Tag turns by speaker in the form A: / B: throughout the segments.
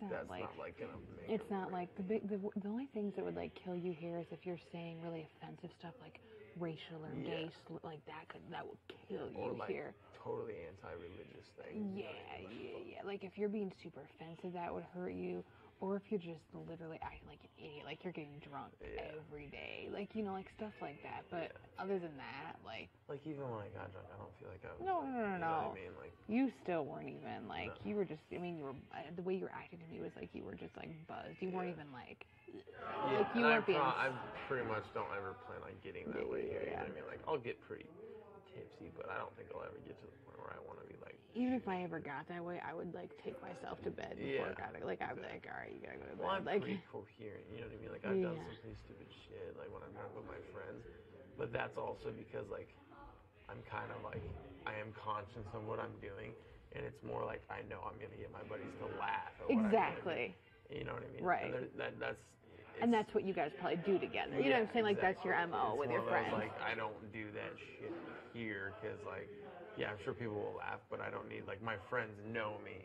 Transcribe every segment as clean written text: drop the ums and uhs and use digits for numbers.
A: not
B: that's
A: like,
B: not like gonna make
A: it's
B: or
A: not
B: break.
A: like the only things that would like kill you here is if you're saying really offensive stuff like racial or gay, like that would kill
B: or
A: you
B: like
A: here.
B: totally anti-religious things.
A: Yeah, yeah. Like if you're being super offensive, that would hurt you. Or if you're just literally acting like an idiot, like you're getting drunk every day, like like stuff like that. But other than that, like
B: even when I got drunk, I don't feel like I was.
A: no.
B: You know what I mean? Like
A: You still weren't even like
B: No.
A: you were just. I mean, you were the way you were acting to me was like you were just like buzzed. You weren't even like.
B: yeah,
A: Like you weren't being.
B: I pretty much don't ever plan on getting that way here. You know what I mean? Like I'll get pretty tipsy, but I don't think I'll ever get to the point where I want to be like.
A: Even if I ever got that way, I would like take myself to bed before I got it. Like I'd be like, all right, you gotta go to bed.
B: Well, I'm
A: like,
B: pretty coherent. You know what I mean? Like I've done some pretty stupid shit, like when I'm drunk with my friends. But that's also because like I'm kind of like I am conscious of what I'm doing, and it's more like I know I'm gonna get my buddies to laugh at what
A: exactly.
B: I'm doing. You know what I mean?
A: Right.
B: And
A: that's what you guys probably do together. You know what I'm saying? Like that's your MO with your friends.
B: Like I don't do that shit here because like I'm sure people will laugh, but I don't need like my friends know me.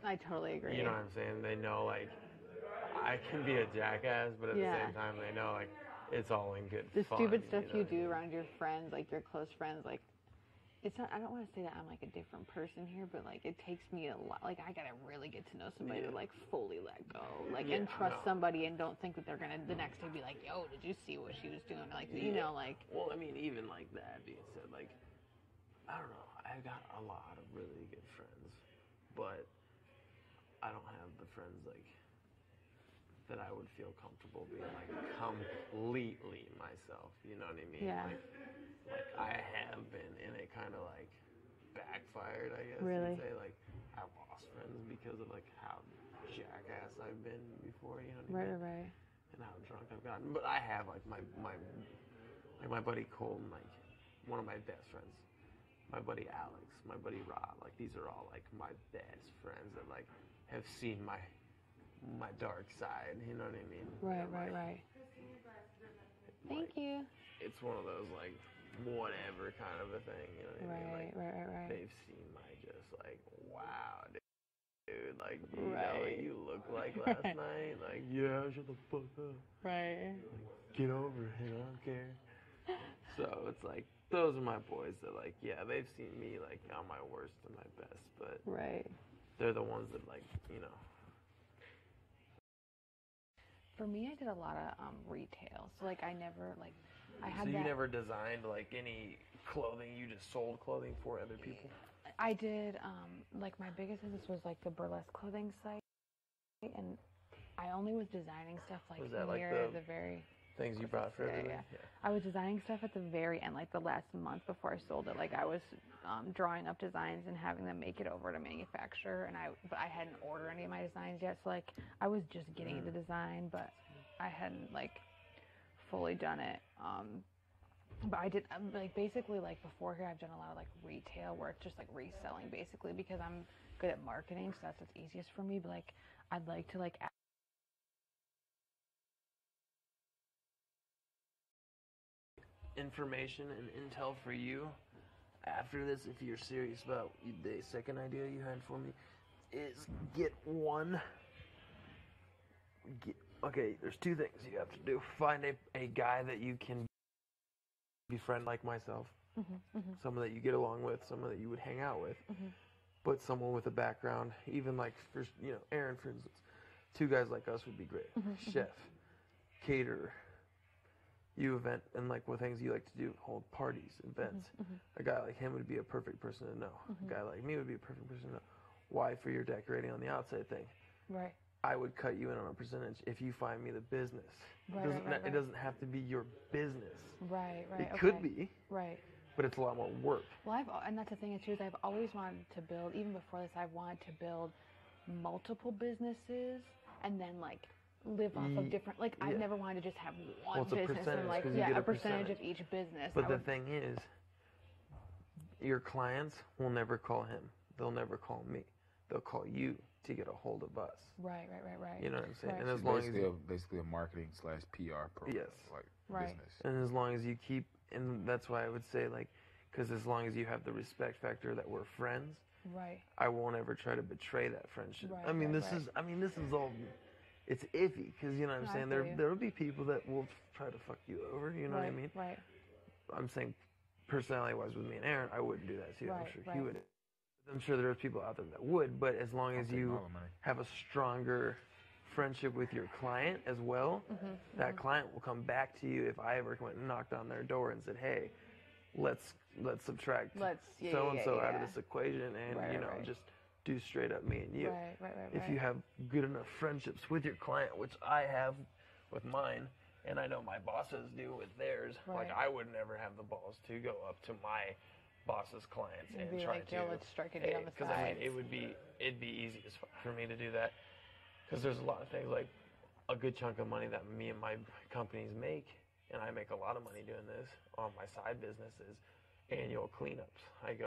A: I totally agree.
B: You know what I'm saying? They know like I can be a jackass, but at the same time they know like it's all in good
A: the
B: fun.
A: Stupid stuff you do around your friends, like your close friends, like it's not. I don't want to say that I'm like a different person here, but like it takes me a lot. Like I gotta really get to know somebody to like fully let go, like and trust somebody, and don't think that they're gonna the next day be like, "Yo, did you see what she was doing?" Like like.
B: Well, I mean, even like that being said, like I don't know. I got a lot of really good friends, but I don't have the friends like that I would feel comfortable being like completely myself. You know what I mean?
A: Yeah.
B: Like I have been, and it kind of like backfired, I guess
A: Really?
B: you'd say. Like I lost friends because of like how jackass I've been before. You know what I mean?
A: Right.
B: And how drunk I've gotten. But I have like my buddy Colton, like one of my best friends. My buddy Alex, my buddy Rob, like these are all like my best friends that like have seen my dark side, you know what I mean?
A: Right. Thank you.
B: It's one of those like whatever kind of a thing, you know what I mean? Like,
A: Right.
B: They've seen my just like, wow, dude, like you know what you look like last night, like shut the fuck up.
A: Right.
B: Like, get over it, I don't care. So it's like those are my boys that like they've seen me like on my worst and my best, but they're the ones that like
A: For me, I did a lot of retail, so like I never like I had.
B: So you never designed like any clothing? You just sold clothing for other people?
A: I did. Like my biggest business was like the burlesque clothing site, and I only was designing stuff like near the very
B: things you brought for everybody.
A: Yeah. I was designing stuff at the very end, like the last month before I sold it. Like I was drawing up designs and having them make it over to manufacturer, but I hadn't ordered any of my designs yet. So like I was just getting into design, but I hadn't like fully done it. But I did like basically like before here I've done a lot of like retail where it's just like reselling basically because I'm good at marketing, so that's what's easiest for me. But like I'd like to like
B: information and intel for you after this, if you're serious about the second idea you had for me, is okay, there's two things you have to do. Find a guy that you can befriend like myself, someone that you get along with, someone that you would hang out with, but someone with a background, even like for Aaron, for instance. Two guys like us would be great. Chef, caterer, you event, and like what things you like to do, hold parties, events. A guy like him would be a perfect person to know. A guy like me would be a perfect person to know. Why? For your decorating on the outside thing.
A: Right.
B: I would cut you in on a percentage if you find me the business. It doesn't have to be your business.
A: Right.
B: It could be.
A: Right.
B: But it's a lot more work.
A: Well, and that's the thing too, is I've always wanted to build, even before this, I've wanted to build multiple businesses and then like live off of different, like I've never wanted to just have one business and like, a percentage of each business.
B: But the thing is, your clients will never call him. They'll never call me. They'll call you to get a hold of us.
A: Right.
B: You know what I'm saying?
A: Right.
B: And as long as
C: basically a marketing / PR program.
B: Yes.
C: Like business.
B: And as long as you keep, and that's why I would say like, because as long as you have the respect factor that we're friends,
A: Right.
B: I won't ever try to betray that friendship.
A: Right,
B: I mean,
A: right,
B: this is all. It's iffy because you know what I'm
A: No, I
B: saying.
A: feel you.
B: There will be people that will try to fuck you over. You know what I mean?
A: Right.
B: I'm saying, personality-wise, with me and Aaron, I wouldn't do that to you. I'm
A: Right,
B: sure
A: right.
B: he would. I'm sure there's people out there that would, but as long
C: I'll
B: as
C: take
B: you
C: all the money.
B: have a stronger friendship with your client as well, that client will come back to you if I ever went and knocked on their door and said, "Hey, let's subtract so and so out of this equation, and you know, just do straight up me and you."
A: Right.
B: If you have good enough friendships with your client, which I have with mine, and I know my bosses do with theirs, like I would never have the balls to go up to my boss's clients and
A: be
B: try
A: like,
B: to,
A: "Yo, let's strike a deal on the
B: because I mean, it'd be easy as fuck for me to do that, because there's a lot of things like a good chunk of money that me and my companies make, and I make a lot of money doing this on my side businesses, annual cleanups. I go,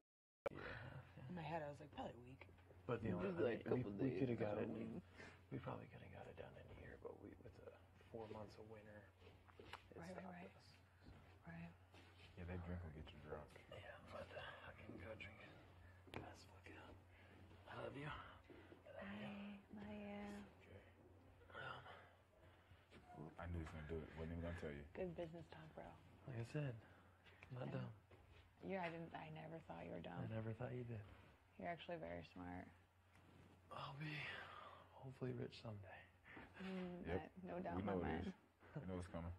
A: In my head, I was like, probably a week.
B: but the only
A: like a couple
B: we
A: days,
B: could have got it.
A: couple weeks.
B: We probably could have got it done in a year, but with the 4 months of winter, it stopped us.
A: Right.
C: Yeah, that drink will get you drunk.
B: Yeah, but I can go drink it. Pass the fuck out. I love you.
C: I knew he was gonna do it. Wasn't even gonna tell you.
A: Good business talk, bro.
B: Like I said, I'm not dumb.
A: Yeah, I never thought you were dumb.
B: I never thought you did.
A: You're actually very smart.
B: I'll be hopefully rich someday.
C: Yep.
A: No doubt
C: We
A: in my
C: know it
A: mind.
C: is. We know it's coming.